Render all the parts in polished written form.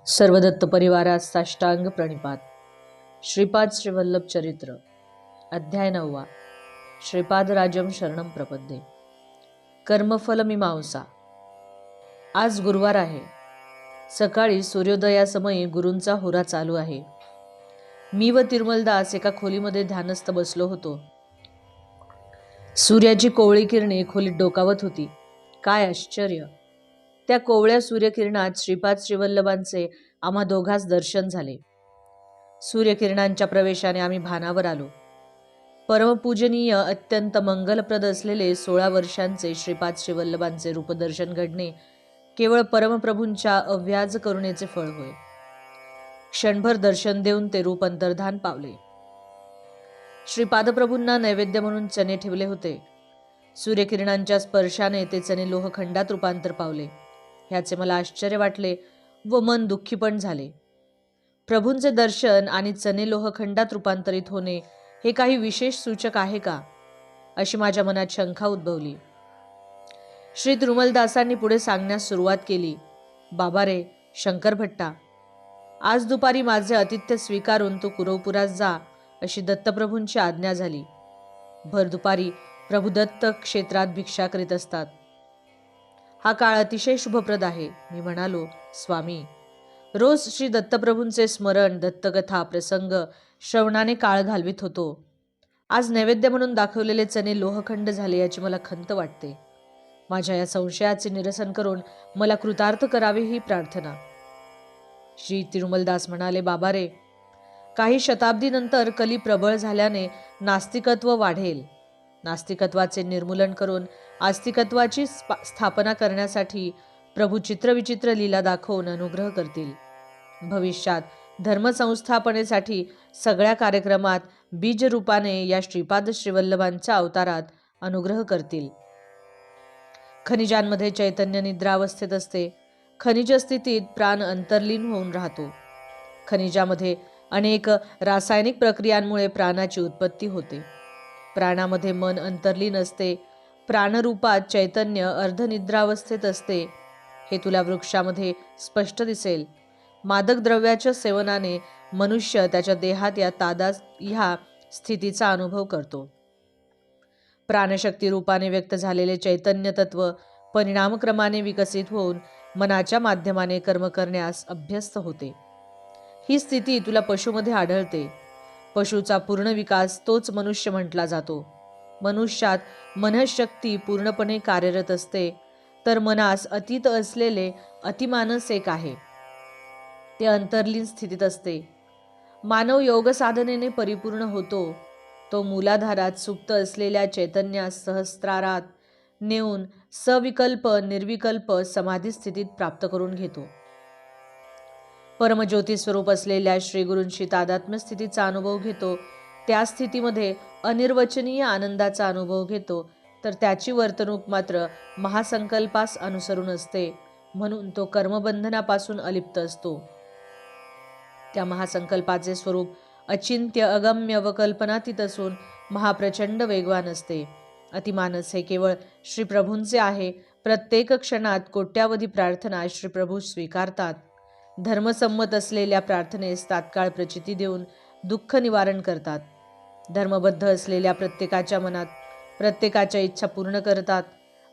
सर्व दत्त परिवारास साष्टांग प्रणिपात। श्रीपाद श्रीवल्लभ चरित्र अध्याय 9। श्रीपाद राजम शरणम प्रपद्ये। कर्मफल मीमांसा। आज गुरुवार आहे। सकाळी सूर्योदयासमयी गुरूंचा होरा चालू आहे। मी व तिरुमलदास एका खोलीमध्ये ध्यानस्थ बसलो होतो। सूर्याची कोवळी किरणे खोलीत डोकावत होती। काय आश्चर्य! त्या कोवळ्या सूर्यकिरणात श्रीपाद श्रीवल्लभांचे आम्हा दोघांस दर्शन झाले। सूर्यकिरणांच्या प्रवेशाने आम्ही भानावर आलो। परमपूजनीय अत्यंत मंगलप्रद असलेले 16 वर्षांचे श्रीपाद श्रीवल्लभांचे रूपदर्शन घडणे केवळ परमप्रभूंच्या अव्याज करुणेचे फळ होय। क्षणभर दर्शन देऊन ते रूप अंतर्धान पावले। श्रीपादप्रभूंना नैवेद्य म्हणून चणे ठेवले होते। सूर्यकिरणांच्या स्पर्शाने ते चणे लोहखंडात रूपांतर पावले। ह्याचे मला आश्चर्य वाटले व मन दुःखी पण झाले। प्रभूंचे दर्शन आणि चणे लोहखंडात रूपांतरित होणे हे काही विशेष सूचक आहे का, अशी माझ्या मनात शंका उद्भवली। श्री तिरुमलदासांनी पुढे सांगण्यास सुरुवात केली। बाबा रे शंकर भट्टा, आज दुपारी माझे आतिथ्य स्वीकारून तू कुरवपुरात जा, अशी दत्तप्रभूंची आज्ञा झाली। भर दुपारी प्रभू दत्त क्षेत्रात भिक्षा करीत असतात। हा काळ अतिशय शुभप्रद आहे। मी म्हणालो, स्वामी, रोज श्री दत्तप्रभूंचे स्मरण, दत्तकथा प्रसंग श्रवणाने काळ घालवित होतो। आज नैवेद्य म्हणून दाखवलेले चणे लोहखंड झाले याची मला खंत वाटते। माझ्या या संशयाचे निरसन करून मला कृतार्थ करावे ही प्रार्थना। श्री तिरुमलदास म्हणाले, बाबा रे, काही शताब्दीनंतर कली प्रबळ झाल्याने नास्तिकत्व वाढेल। नास्तिकत्वाचे निर्मूलन करून आस्तिकत्वाची स्थापना करण्यासाठी प्रभू चित्रविचित्र लीला दाखवून अनुग्रह करतील। भविष्यात धर्मसंस्थापनेसाठी सगळ्या कार्यक्रमात बीज रूपाने या श्रीपाद श्रीवल्लभांच्या अवतारात अनुग्रह करतील। खनिजांमध्ये चैतन्य निद्रावस्थेत असते। खनिज स्थितीत प्राण अंतर्लीन होऊन राहतो। खनिजामध्ये अनेक रासायनिक प्रक्रियांमुळे प्राणाची उत्पत्ती होते। प्राणामध्ये मन अंतर्लीन असते। प्राणरूपात चैतन्य अर्धनिद्रावस्थेत असते। हे तुला वृक्षामध्ये स्पष्ट दिसेल। मादक द्रव्याच्या सेवनाने मनुष्य त्याच्या देहात ह्या स्थितीचा अनुभव करतो। प्राणशक्ती रूपाने व्यक्त झालेले चैतन्य तत्व परिणामक्रमाने विकसित होऊन मनाच्या माध्यमाने कर्म करण्यास अभ्यस्त होते। ही स्थिती तुला पशुमध्ये आढळते। पशुचा पूर्ण विकास तोच मनुष्य म्हटला जातो। मनुष्यात मनःशक्ती पूर्णपणे कार्यरत असते, तर मनास अतीत असलेले अतिमानस एक आहे, ते अंतर्लीन स्थितीत असते। मानव योग साधनेने परिपूर्ण होतो। तो मूलाधारात सुप्त असलेल्या चैतन्यास सहस्रारात नेऊन सविकल्प निर्विकल्प समाधी स्थितीत प्राप्त करून घेतो। परमज्योती स्वरूप असलेल्या श्रीगुरूंशी तादात्म्य स्थितीचा अनुभव घेतो। त्या स्थितीमध्ये अनिर्वचनीय आनंदाचा अनुभव घेतो, तर त्याची वर्तणूक मात्र महासंकल्पास अनुसरून असते, म्हणून तो कर्मबंधनापासून अलिप्त असतो। त्या महासंकल्पाचे स्वरूप अचिंत्य अगम्य व कल्पनातीत असून महाप्रचंड वेगवान असते। अतिमानस हे केवळ श्रीप्रभूंचे आहे। प्रत्येक क्षणात कोट्यावधी प्रार्थना श्रीप्रभू स्वीकारतात। धर्मसंमत असलेल्या प्रार्थनेस तात्काळ प्रचिती देऊन दुःख निवारण करतात। धर्मबद्ध असलेल्या प्रत्येकाच्या मनात प्रत्येकाच्या इच्छा पूर्ण करतात।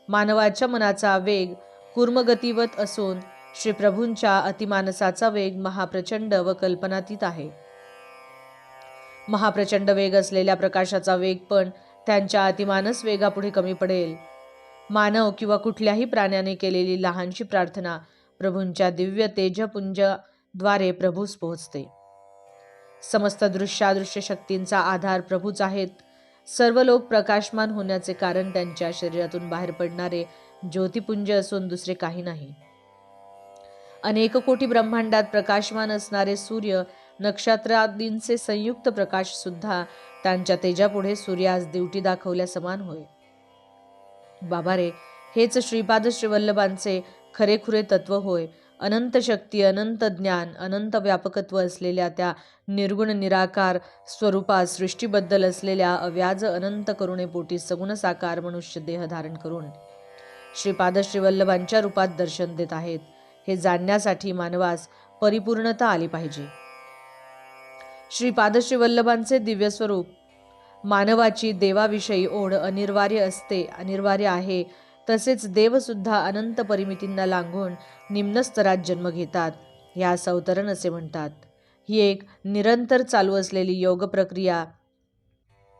मानवाच्या मनाचा वेग कूर्मगतिवत असून श्रीप्रभूंच्या अतिमानसाचा वेग महाप्रचंड व कल्पनातीत आहे। महाप्रचंड वेग असलेल्या प्रकाशाचा वेग पण त्यांच्या अतिमानस वेगापुढे कमी पडेल। मानव किंवा कुठल्याही प्राण्याने केलेली लहानशी प्रार्थना प्रभूंच्या दिव्य तेजपुंजाद्वारे प्रभूस पोहोचते। समस्त दृश्यादृश्य शक्तींचा आधार प्रभूच आहेत। सर्व लोक प्रकाशमान होण्याचे कारण त्यांच्या शरीरातून बाहेर पडणारे ज्योतिपुंज असून दुसरे काही नाही। अनेक कोटी ब्रह्मांडात प्रकाशमान असणारे सूर्य नक्षत्रादींचे संयुक्त प्रकाश सुद्धा त्यांच्या तेजापुढे सूर्यास दिवटी दाखवल्या समान होय। बाबा रे, हेच श्रीपाद श्रीवल्लभांचे खरेखुरे तत्व होय। अनंत शक्ती, अनंत ज्ञान, अनंत व्यापकत्व असलेल्या त्या निर्गुण निराकार स्वरूपात सृष्टीबद्दल असलेल्या अव्याज अनंत करुणेपोटी सगुण साकार मनुष्य देह धारण करून श्रीपाद श्रीवल्लभांच्या रूपात दर्शन देत आहेत। हे जाणण्यासाठी मानवास परिपूर्णता आली पाहिजे. श्रीपाद श्री वल्लभांचे दिव्य स्वरूप. मानवाची देवाविषयी ओढ अनिवार्य आहे. तसेच देवसुद्धा अनंत परिमितींना लांघून निम्न स्तरात जन्म घेतात. यास अवतरण असे म्हणतात. ही एक निरंतर चालू असलेली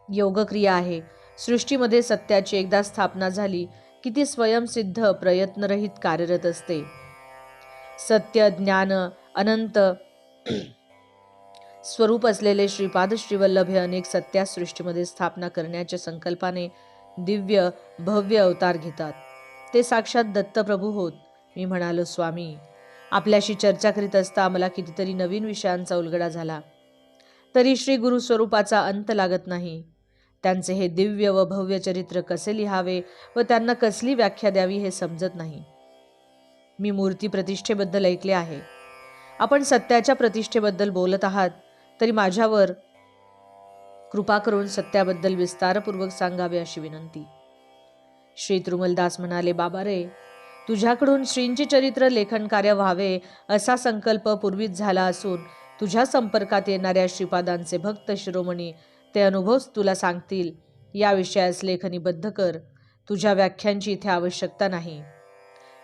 योगक्रिया आहे. सृष्टीमध्ये सत्याची एकदा स्थापना झाली की ती स्वयंसिद्ध प्रयत्नरहित कार्यरत असते. सत्य, ज्ञान, अनंत स्वरूप असलेले श्रीपाद श्रीवल्लभ हे अनेक सत्या सृष्टीमध्ये स्थापना करण्याच्या संकल्पाने दिव्य भव्य अवतार घेतात. ते साक्षात दत्तप्रभू होत. मी म्हणालो, स्वामी, आपल्याशी चर्चा करीत असता मला कितीतरी नवीन विषयांचा उलगडा झाला, तरी श्री गुरु स्वरूपाचा अंत लागत नाही. त्यांचे हे दिव्य व भव्य चरित्र कसे लिहावे व त्यांना कसली व्याख्या द्यावी हे समजत नाही. मी मूर्ती प्रतिष्ठेबद्दल ऐकले आहे. आपण सत्याच्या प्रतिष्ठेबद्दल बोलत आहात, तरी माझ्यावर कृपा करून सत्याबद्दल विस्तारपूर्वक सांगावे अशी विनंती. श्री त्रुमलदास म्हणाले, बाबा रे, तुझ्याकडून श्रींचे चरित्र लेखन कार्य व्हावे असा संकल्प पूर्वीच झाला असून तुझ्या संपर्कात येणाऱ्या श्रीपादांचे भक्त शिरोमणी ते अनुभवच तुला सांगतील. या विषयास लेखनीबद्ध कर. तुझ्या व्याख्यांची इथे आवश्यकता नाही.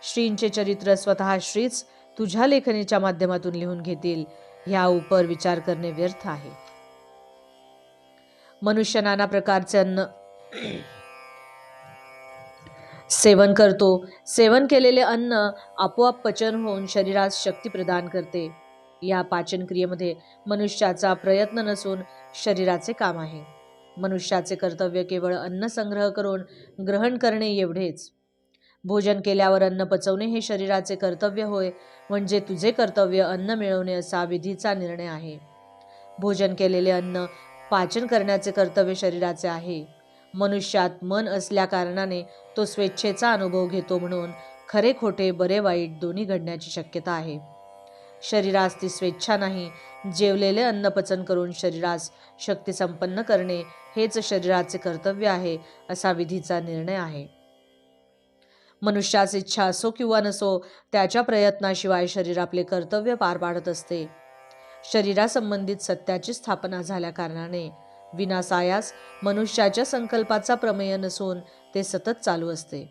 श्रींचे चरित्र स्वतः श्रीच तुझ्या लेखनीच्या माध्यमातून लिहून घेतील. ह्या उपर विचार करणे व्यर्थ आहे. मनुष्य नाना प्रकारचे अन्न सेवन करतो. सेवन केलेले अन्न आपोआप पचन होऊन शरीरास शक्ती प्रदान करते. या पाचन क्रियेमध्ये मनुष्याचा प्रयत्न नसून शरीराचे काम आहे. मनुष्याचे कर्तव्य केवळ अन्न संग्रह करून ग्रहण करणे एवढेच. भोजन केल्यावर अन्न पचवणे हे शरीराचे कर्तव्य होय. म्हणजे तुझे कर्तव्य अन्न मिळवणे असा विधीचा निर्णय आहे. भोजन केलेले अन्न पाचन करण्याचे कर्तव्य शरीराचे आहे. मनुष्यात मन असल्या कारणाने तो स्वेच्छेचा अनुभव घेतो, म्हणून खरे खोटे बरे वाईट दोन्ही घडण्याची शक्यता आहे. शरीरास ती स्वेच्छा नाही. जेवलेले अन्न पचन करून शरीरास शक्ती संपन्न करणे हेच शरीराचे कर्तव्य आहे असा विधीचा निर्णय आहे. मनुष्यास इच्छा असो किंवा नसो, त्याच्या प्रयत्नाशिवाय शरीर आपले कर्तव्य पार पाडत असते. शरीरासंबंधित सत्याची स्थापना झाल्या कारणाने विनासायास मनुष्याच्या संकल्पाचा प्रमेय नसून ते सतत चालू असते.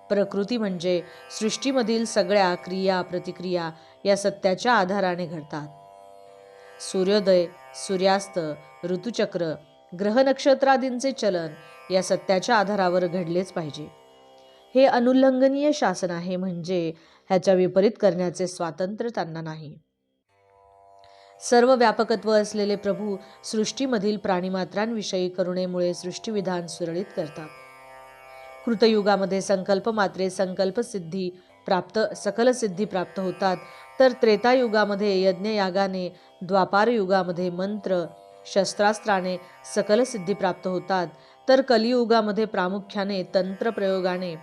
प्रकृती म्हणजे सृष्टीमधील सगळ्या क्रिया प्रतिक्रिया या सत्याच्या आधाराने घडतात. सूर्योदय, सूर्यास्त, ऋतुचक्र, ग्रह नक्षत्रादींचे चलन या सत्याच्या आधारावर घडलेच पाहिजे. हे अनुल्लंघनीय शासन आहे. म्हणजे ह्याच्या विपरीत करण्याचे स्वातंत्र्य त्यांना नाही. सर्व व्यापकत्व असलेले प्रभू सृष्टीमधील प्राणीमात्रांविषयी करुणेमुळे सृष्टीविधान सुरळीत करतात. कृतयुगामध्ये संकल्प मात्रे सकल सिद्धी प्राप्त होतात, तर त्रेतायुगामध्ये यज्ञयागाने, द्वापार युगामध्ये मंत्र शस्त्रास्त्राने सकल सिद्धी प्राप्त होतात, तर कलियुगामध्ये प्रामुख्याने तंत्र प्रयोगाने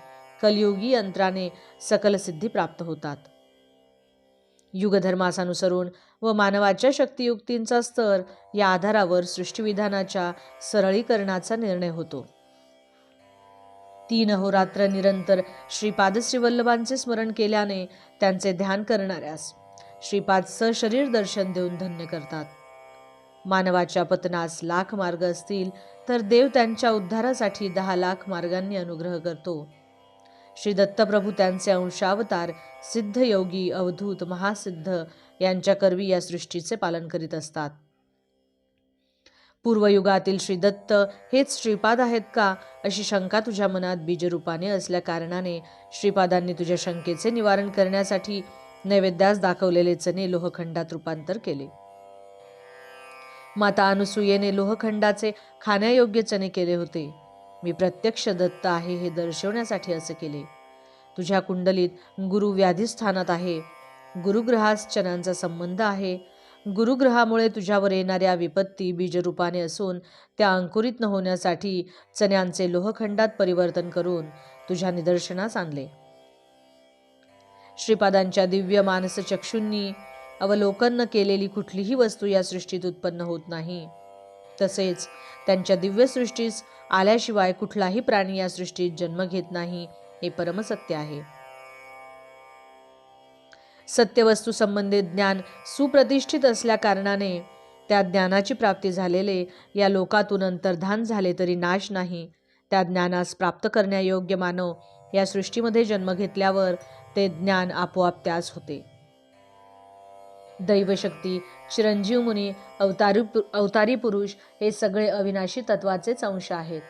कलियुगी यंत्राने सकल सिद्धी प्राप्त होतात. युगधर्मानुसरून व मानवाच्या शक्तियुक्तींचा स्तर या आधारावर सृष्टीविधानाच्या सरळीकरणाचा निर्णय होतो. 3 अहोरात्र निरंतर श्रीपाद श्रीवल्लभांचे स्मरण केल्याने त्यांचे ध्यान करणाऱ्यास श्रीपाद सशरीर दर्शन देऊन धन्य करतात. मानवाच्या पतनास लाख मार्ग असतील, तर देव त्यांच्या उद्धारासाठी 10 लाख मार्गांनी अनुग्रह करतो. श्री दत्तप्रभू त्यांचे अंशावतार सिद्ध योगी, अवधूत, महासिद्ध यांच्या करवी या सृष्टीचे पालन करीत असतात. पूर्वयुगातील श्री दत्त हेच श्रीपाद आहेत का अशी शंका तुझ्या मनात बीजरूपाने असल्या कारणाने श्रीपादांनी तुझ्या शंकेचे निवारण करण्यासाठी नैवेद्यास दाखवलेले चणे लोहखंडात रूपांतर केले. माता अनुसूयेने लोहखंडाचे खाण्यायोग्य चणे केले होते. मी प्रत्यक्ष दत्त आहे हे दर्शवण्यासाठी असे केले. तुझ्या कुंडलीत गुरु व्याधिस्थानात आहे. गुरुग्रहास चण्यांचा संबंध आहे. गुरुग्रहामुळे तुझ्यावर येणाऱ्या विपत्ती बीजरूपाने असून त्या अंकुरित न होण्यासाठी चण्यांचे लोहखंडात परिवर्तन करून तुझ्या निदर्शनास आणले. श्रीपादांच्या दिव्य मानस चक्षुंनी अवलोकन न केलेली कुठलीही वस्तू या सृष्टीत उत्पन्न होत नाही. तसेच त्यांच्या दिव्य सृष्टीस आल्याशिवाय कुठलाही प्राणी या सृष्टीत जन्म घेत नाही, हे परमसत्य आहे. सत्यवस्तू संबंधित ज्ञान सुप्रतिष्ठित असल्या कारणाने त्या ज्ञानाची प्राप्ती झालेले या लोकातून अंतर्धान झाले तरी नाश नाही. त्या ज्ञानास प्राप्त करण्यायोग्य मानव या सृष्टीमध्ये जन्म घेतल्यावर ते ज्ञान आपोआप त्यास होते. दैवशक्ती, चिरंजीव मुनी, अवतारी पुरुष हे सगळे अविनाशी तत्वाचेच अंश आहेत.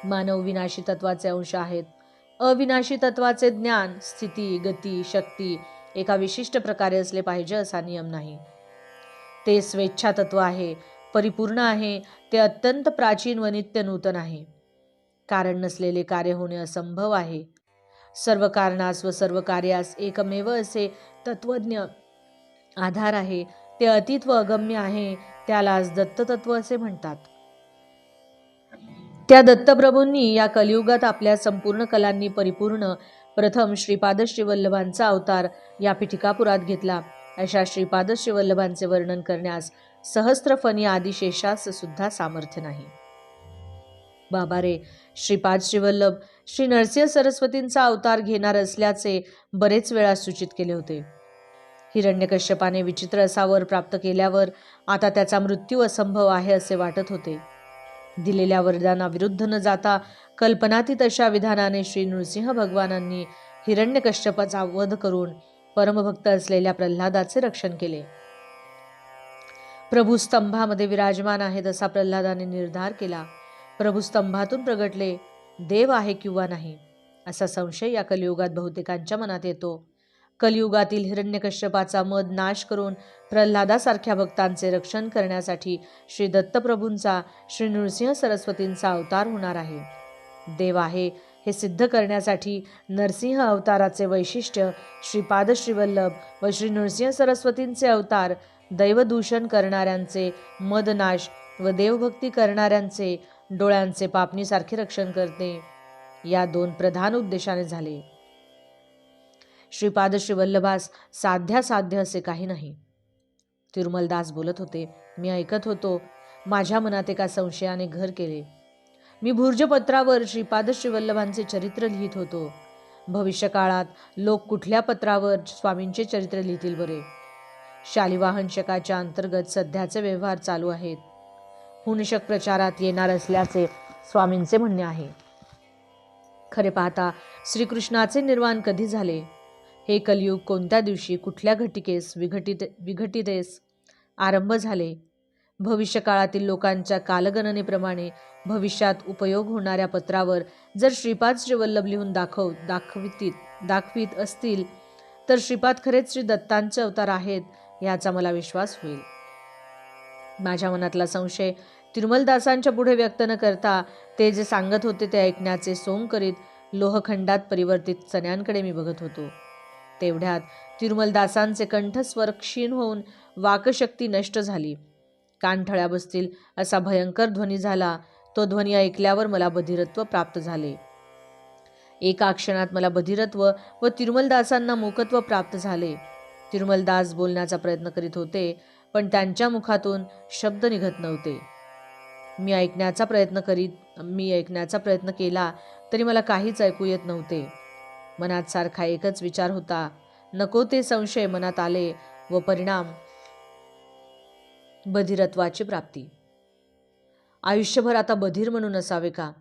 मानव विनाशी तत्वाचे अंश आहेत. अविनाशी तत्वाचे ज्ञान, स्थिती, गती, शक्ती एका विशिष्ट प्रकारे असले पाहिजे असा नियम नाही. ते स्वेच्छा तत्व आहे, परिपूर्ण आहे. ते अत्यंत प्राचीन व नित्य नूतन आहे. कारण नसलेले कार्य होणे असंभव आहे. सर्व कारणास व सर्व कार्यास एकमेव असे तत्वज्ञ आधार आहे. ते अतीत व अगम्य आहे. त्यालाच दत्ततत्व असे म्हणतात. त्या दत्तप्रभूंनी या कलियुगात आपल्या संपूर्ण कलांनी परिपूर्ण प्रथम श्रीपाद श्रीवल्लभांचा अवतार या पिठिकापुरात घेतला. अशा श्रीपाद श्रीवल्लभांचे वर्णन करण्यास सहस्त्रफणी आदिशेषास सुद्धा सामर्थ्य नाही. बाबा रे, श्रीपाद श्रीवल्लभ श्री नरसिंह सरस्वतींचा अवतार घेणार असल्याचे बरेच वेळा सूचित केले होते. हिरण्यकश्यपाने विचित्र असा वर प्राप्त केल्यावर आता त्याचा मृत्यू असंभव आहे असे वाटत होते. दिलेल्या वरदानाविरुद्ध न जाता कल्पनातीत अशा विधानाने श्री नृसिंह भगवानांनी हिरण्यकश्यपाचा वध करून परमभक्त असलेल्या प्रल्हादाचे रक्षण केले. प्रभू स्तंभामध्ये विराजमान आहेत असा प्रल्हादाने निर्धार केला. प्रभू स्तंभातून प्रगटले. देव आहे किंवा नाही असा संशय या कलियुगात बहुतेकांच्या मनात येतो. कलियुगातील हिरण्यकश्यपाचा मद नाश करून प्रल्हादासारख्या भक्तांचे रक्षण करण्यासाठी श्री दत्तप्रभूंचा, श्री नृसिंह सरस्वतींचा अवतार होणार आहे. देव आहे हे सिद्ध करण्यासाठी नरसिंह अवताराचे वैशिष्ट्य, श्रीपाद श्रीवल्लभ व श्री नृसिंह सरस्वतींचे अवतार दैवदूषण करणाऱ्यांचे मदनाश व देवभक्ती करणाऱ्यांचे डोळ्यांचे पापणीसारखे रक्षण करते, या दोन प्रधान उद्देशाने झाले. श्रीपाद श्रीवल्लभास साध्यासाध्य असे काही नाही. तिरुमलदास बोलत होते. मी ऐकत होतो. माझ्या मनात एका संशयाने घर केले. मी भूर्जपत्रावर श्रीपाद श्रीवल्लभांचे चरित्र लिहित होतो. भविष्यकाळात लोक कुठल्या पत्रावर स्वामींचे चरित्र लिहितील बरे? शालिवाहन शकाच्या अंतर्गत सध्याचे व्यवहार चालू आहेत. हुनशक प्रचारात येणार असल्याचे स्वामींचे म्हणणे आहे. खरे पाहता श्रीकृष्णाचे निर्वाण कधी झाले? हे कलियुग कोणत्या दिवशी, कुठल्या घटिकेस विघटितेस आरंभ झाले? भविष्यकाळातील लोकांच्या कालगणनेप्रमाणे भविष्यात उपयोग होणाऱ्या पत्रावर जर श्रीपाद श्रीवल्लभ लिहून दाखवीत असतील तर श्रीपाद खरेच श्री दत्तांचे अवतार आहेत याचा मला विश्वास होईल. माझ्या मनातला संशय तिरुमलदासांच्या पुढे व्यक्त न करता ते जे सांगत होते ते ऐकण्याचे सोंग करीत लोहखंडात परिवर्तित चण्यांकडे मी बघत होतो. तेवढ्यात तिरुमलदासांचे कंठस्वर क्षीण होऊन वाकशक्ती नष्ट झाली. कानठळ्या बसतील असा भयंकर ध्वनी झाला. तो ध्वनी ऐकल्यावर मला बधिरत्व प्राप्त झाले. एका क्षणात मला बधिरत्व व तिरुमलदासांना मूकत्व प्राप्त झाले. तिरुमलदास बोलण्याचा प्रयत्न करीत होते पण त्यांच्या मुखातून शब्द निघत नव्हते. मी ऐकण्याचा प्रयत्न केला तरी मला काहीच ऐकू येत नव्हते. मनात सारखा एकच विचार होता. नको ते संशय मनात आले व परिणाम बधिरत्वाची प्राप्ती. आयुष्यभर आता बधीर म्हणून असावे का?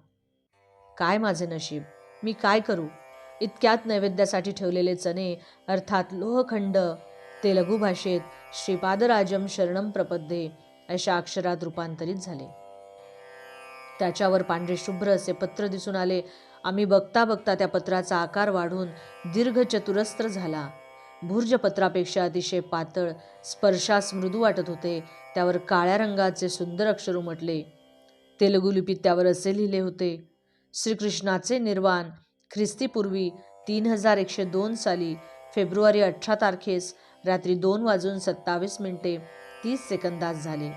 काय माझे नशीब? मी काय करू? इतक्यात नैवेद्यासाठी ठेवलेले चणे अर्थात लोहखंड तेलुगू भाषेत श्रीपादराजम शरणम प्रपद्ये अशा अक्षरात रूपांतरित झाले. त्याच्यावर पांढरे शुभ्र असे पत्र दिसून आले. आम्ही बघता बघता त्या पत्राचा आकार वाढून दीर्घ चतुरस्र झाला. भूर्जपत्रापेक्षा अतिशय पातळ, स्पर्शास मृदू वाटत होते. त्यावर काळ्या रंगाचे सुंदर अक्षर उमटले. तेलुगू लिपीत त्यावर असे लिहिले होते. श्रीकृष्णाचे निर्वाण ख्रिस्तीपूर्वी 3102 साली फेब्रुवारी 18 तारखेस रात्री 2:27 झाले.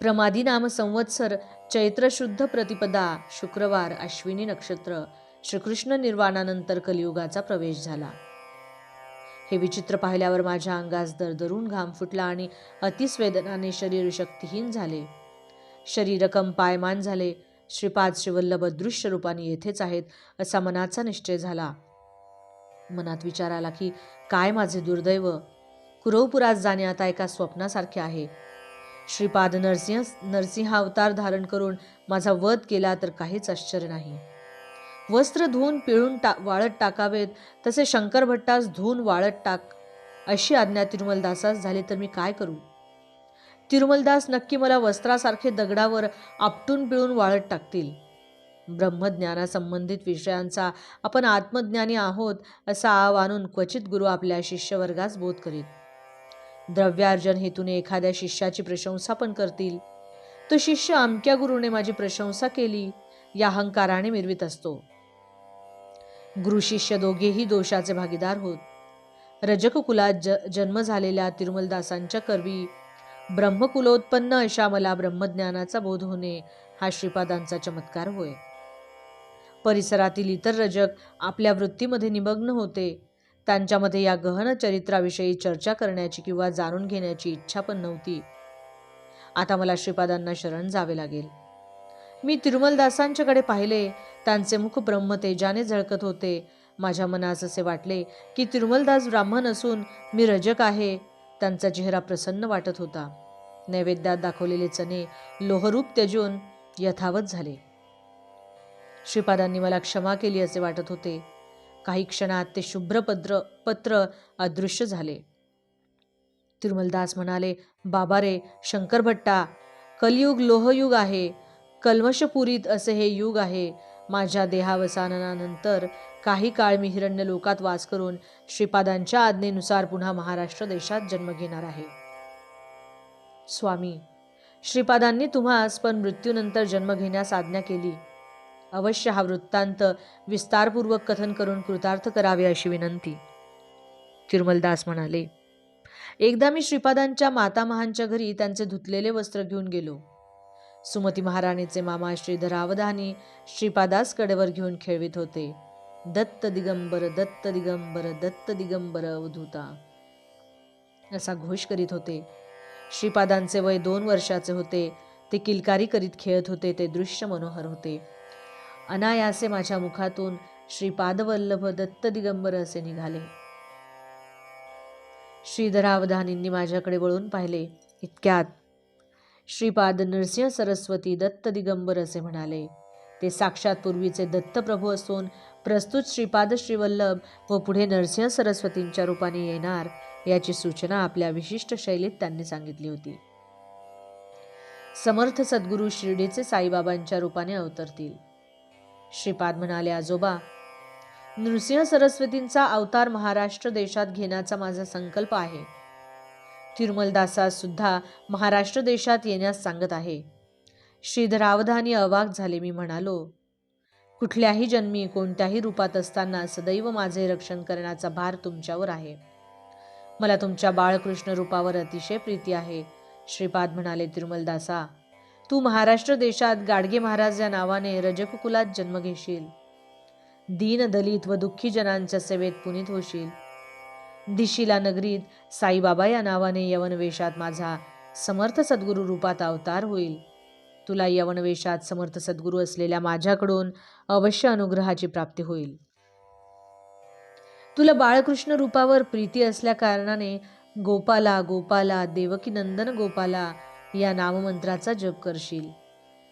प्रमादी नाम संवत्सर चैत्र शुद्ध प्रतिपदा शुक्रवार अश्विनी नक्षत्र श्रीकृष्ण निर्वाणानंतर कलियुगाचा प्रवेश झाला. हे विचित्र पाहिल्यावर माझ्या अंगास दरदरून घाम फुटला आणि अतिस्वेदनाने शरीर शक्तिहीन झाले. शरीर कंपायमान झाले. श्रीपाद श्रीवल्लभ अदृश्य रूपाने येथेच आहेत असा मनाचा निश्चय झाला. मनात विचार आला की काय माझे दुर्दैव, कुरवपुरात जाणे आता एका स्वप्नासारखे आहे. श्रीपाद नरसिंह अवतार धारण करून माझा वध केला तर काहीच आश्चर्य नाही. वस्त्र धुवून पिळून वाळत टाकावेत, तसे शंकर भट्टास धुवून वाळत टाक अशी आज्ञा तिरुमलदासास झाली तर मी काय करू? तिरुमलदास नक्की मला वस्त्रासारखे दगडावर आपटून पिळून वाळत टाकतील. ब्रह्मज्ञानासंबंधित विषयांचा आपण आत्मज्ञानी आहोत असा आव आणून क्वचित गुरु आपल्या शिष्यवर्गास बोध करीत. द्रव्यार्जन हेतूने एखाद्या शिष्याची प्रशंसा पण करतील. तो शिष्य अमक्या गुरुने माझी प्रशंसा केली या अहंकाराने मिरवीत असतो. गुरु शिष्य दोघेही दोषाचे भागीदार होत. रजक कुलात जन्म झालेल्या तिरुमलदासांच्या करवी ब्रह्मकुलोत्पन्न अशा मला ब्रह्मज्ञानाचा बोध होणे हा श्रीपादांचा चमत्कार होय. परिसरातील इतर रजक आपल्या वृत्तीमध्ये निमग्न होते. त्यांच्यामध्ये या गहन चरित्राविषयी चर्चा करण्याची किंवा जाणून घेण्याची इच्छा पण नव्हती. आता मला श्रीपादांना शरण जावे लागेल. मी तिरुमलदासांच्याकडे पाहिले. त्यांचे मुख ब्रह्मतेजाने झळकत होते. माझ्या मनास असे वाटले की तिरुमलदास ब्राह्मण असून मी रजक आहे. त्यांचा चेहरा प्रसन्न वाटत होता. नैवेद्यात दाखवलेले चणे लोहरूप त्यजून यथावत झाले. श्रीपादांनी मला क्षमा केली असे वाटत होते. काही क्षणात ते शुभ्र पत्र अदृश्य झाले. तिरुमलदास म्हणाले, बाबा रे शंकर भट्टा, कलियुग लोहयुग आहे. कल्मशपुरीत असे हे युग आहे. माझ्या देहावसानानंतर काही काळ मी हिरण्य लोकात वास करून श्रीपादांच्या आज्ञेनुसार पुन्हा महाराष्ट्र देशात जन्म घेणार आहे. स्वामी, श्रीपादांनी तुम्हास पण मृत्यूनंतर जन्म घेण्यास आज्ञा केली. अवश्य हा वृत्तांत विस्तारपूर्वक कथन करून कृतार्थ करावे अशी विनंती. तिरुमलदास म्हणाले, एकदा मी श्रीपादांच्या मातामहांच्या घरी त्यांचे धुतलेले वस्त्र घेऊन गेलो. सुमती महाराणीचे मामा श्रीधरावधानी श्रीपादास कडेवर घेऊन खेळवित होते. दत्त दिगंबर दत्त दिगंबर दत्त दिगंबर अवधूता असा घोष करीत होते. श्रीपादांचे वय 2 वर्षाचे होते. ते किलकारी करीत खेळत होते. ते दृश्य मनोहर होते. अनायासे माझ्या मुखातून श्रीपादवल्लभ दत्त दिगंबर असे निघाले. श्रीधरावधानींनी माझ्याकडे वळून पाहिले. इतक्यात श्रीपाद नरसिंह सरस्वती दत्त दिगंबर असे म्हणाले. ते साक्षात पूर्वीचे दत्तप्रभू असून प्रस्तुत श्रीपाद श्रीवल्लभ व पुढे नरसिंह सरस्वतींच्या रूपाने येणार याची सूचना आपल्या विशिष्ट शैलीत त्यांनी सांगितली होती. समर्थ सद्गुरू शिर्डीचे साईबाबांच्या रूपाने अवतरतील. श्रीपाद म्हणाले, आजोबा, नृसिंह सरस्वतींचा अवतार महाराष्ट्र देशात घेण्याचा माझा संकल्प आहे. तिरुमलदासास सुद्धा महाराष्ट्र देशात येण्यास सांगत आहे. श्रीधरावधानी अवाक झाले. मी म्हणालो, कुठल्याही जन्मी कोणत्याही रूपात असताना सदैव माझे रक्षण करण्याचा भार तुमच्यावर आहे. मला तुमच्या बाळकृष्ण रूपावर अतिशय प्रीती आहे. श्रीपाद म्हणाले, तिरुमलदासा, तू महाराष्ट्र देशात गाडगे महाराज या नावाने रजकुकुलात जन्म घेशील. दीन दलित व दुःखी जनांच्या सेवेत पुनीत होशील. दिशिला नगरीत साईबाबा या नावाने यवनवेशात माझा समर्थ सद्गुरू रूपात अवतार होईल. तुला यवनवेशात समर्थ सद्गुरू असलेल्या माझ्याकडून अवश्य अनुग्रहाची प्राप्ती होईल. तुला बाळकृष्ण रूपावर प्रीती असल्या कारणाने गोपाला गोपाला देवकी नंदन गोपाला या नाममंत्राचा जप करशील.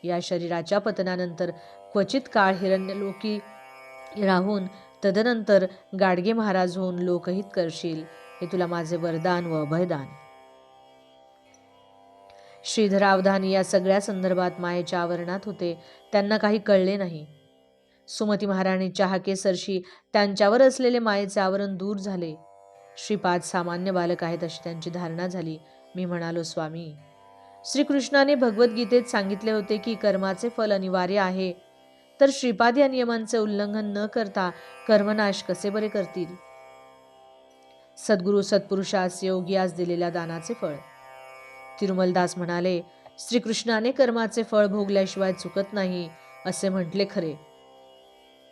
या शरीराच्या पतनानंतर क्वचित काळ हिरण्यलोकी राहून तदनंतर गाडगे महाराज होऊन लोकहित करशील. हे तुला माझे वरदान व अभयदान. श्रीधरावधानी या सगळ्या संदर्भात मायेच्या आवरणात होते. त्यांना काही कळले नाही. सुमती महाराणीच्या हाकेसरशी त्यांच्यावर असलेले मायेचे आवरण दूर झाले. श्रीपाद सामान्य बालक आहेत अशी त्यांची धारणा झाली. मी म्हणालो, स्वामी, श्रीकृष्णाने भगवद्गीतेत सांगितले होते की कर्माचे फल अनिवार्य आहे. तर श्रीपाद या नियमांचे उल्लंघन न करता कर्मनाश कसे बरे करतील? सद्गुरू सत्पुरुषास योगियास दिलेल्या दानाचे फळ. तिरुमलदास म्हणाले, श्रीकृष्णाने कर्माचे फळ भोगल्याशिवाय चुकत नाही असे म्हटले खरे,